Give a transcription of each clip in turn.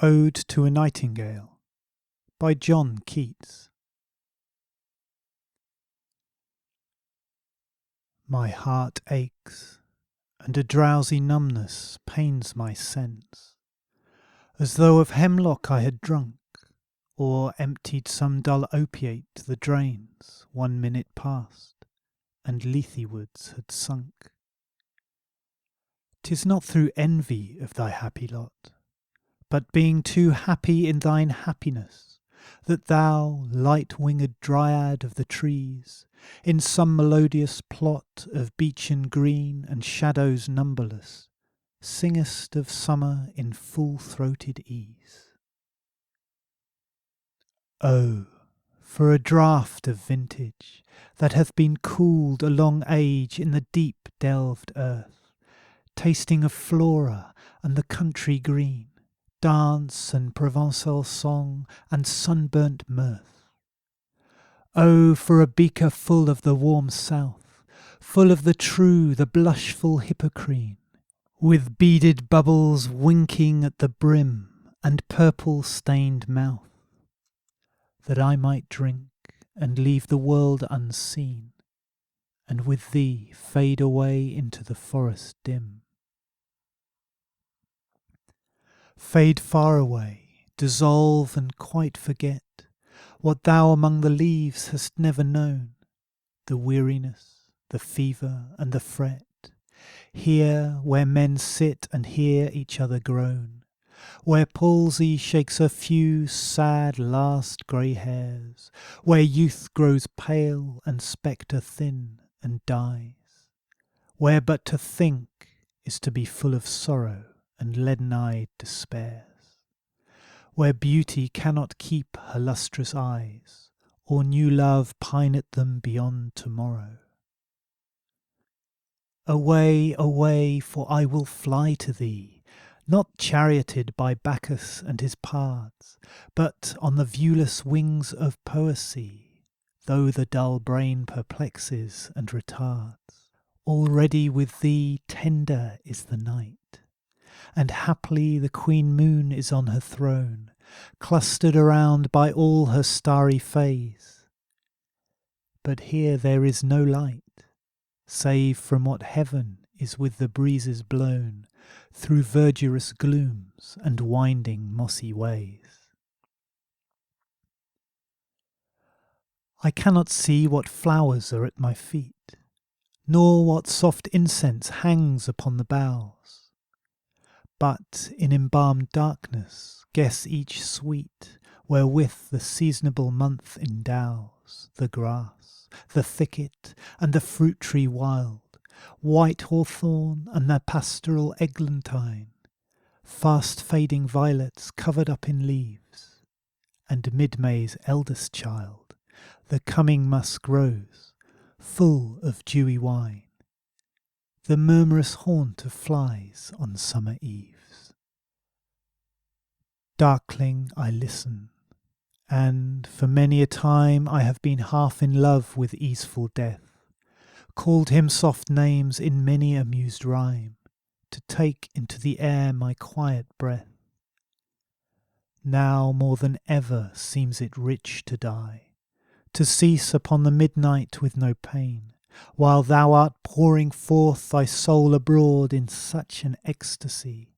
Ode to a Nightingale by John Keats. My heart aches, and a drowsy numbness pains my sense, as though of hemlock I had drunk, or emptied some dull opiate to the drains 1 minute past, and Lethe-wards had sunk. 'Tis not through envy of thy happy lot, but being too happy in thine happiness, that thou, light-winged Dryad of the trees, in some melodious plot of beechen green and shadows numberless, singest of summer in full-throated ease. Oh, for a draught of vintage that hath been cooled a long age in the deep delved earth, tasting of Flora and the country green, dance and Provençal song and sunburnt mirth. Oh, for a beaker full of the warm south, full of the true, the blushful Hippocrene, with beaded bubbles winking at the brim and purple-stained mouth, that I might drink and leave the world unseen, and with thee fade away into the forest dim. Fade far away, dissolve and quite forget what thou among the leaves hast never known, the weariness, the fever and the fret, here where men sit and hear each other groan, where palsy shakes a few sad last grey hairs, where youth grows pale and spectre thin and dies, where but to think is to be full of sorrow and leaden-eyed despairs, where beauty cannot keep her lustrous eyes, or new love pine at them beyond tomorrow. Away, away, for I will fly to thee, not charioted by Bacchus and his pards, but on the viewless wings of poesy, though the dull brain perplexes and retards. Already with thee tender is the night, and haply the queen moon is on her throne, clustered around by all her starry fays. But here there is no light, save from what heaven is with the breezes blown through verdurous glooms and winding mossy ways. I cannot see what flowers are at my feet, nor what soft incense hangs upon the boughs, but in embalmed darkness guess each sweet wherewith the seasonable month endows the grass, the thicket, and the fruit tree wild, white hawthorn and the pastoral eglantine, fast fading violets covered up in leaves, and mid-May's eldest child, the coming musk rose, full of dewy wine, the murmurous haunt of flies on summer eves. Darkling I listen, and for many a time I have been half in love with easeful death, called him soft names in many amused rhyme, to take into the air my quiet breath. Now more than ever seems it rich to die, to cease upon the midnight with no pain, while thou art pouring forth thy soul abroad in such an ecstasy.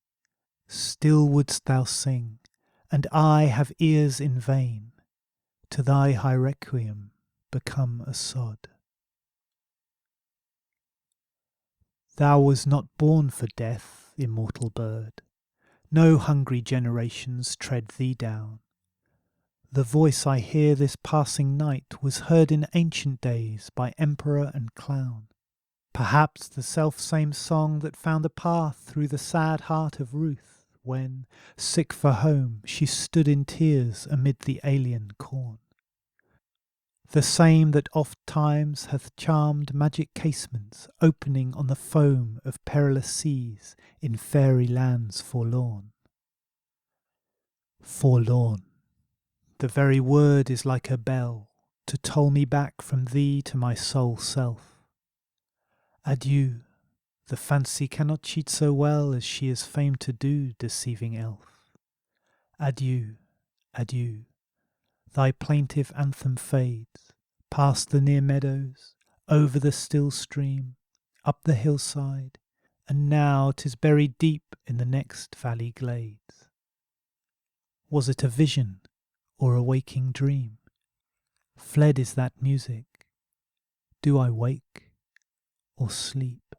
Still wouldst thou sing, and I have ears in vain, to thy high requiem become a sod. Thou wast not born for death, immortal bird, no hungry generations tread thee down. The voice I hear this passing night was heard in ancient days by emperor and clown, perhaps the self-same song that found a path through the sad heart of Ruth, when, sick for home, she stood in tears amid the alien corn. The same that oft times hath charmed magic casements opening on the foam of perilous seas in fairy lands forlorn. Forlorn, the very word is like a bell to toll me back from thee to my sole self. Adieu, the fancy cannot cheat so well as she is famed to do, deceiving elf. Adieu, adieu. Thy plaintive anthem fades, past the near meadows, over the still stream, up the hillside, and now 'tis buried deep in the next valley glades. Was it a vision or a waking dream? Fled is that music. Do I wake or sleep?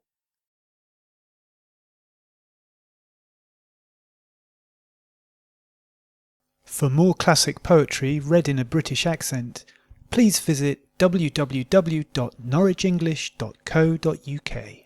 For more classic poetry read in a British accent, please visit www.norwichenglish.co.uk.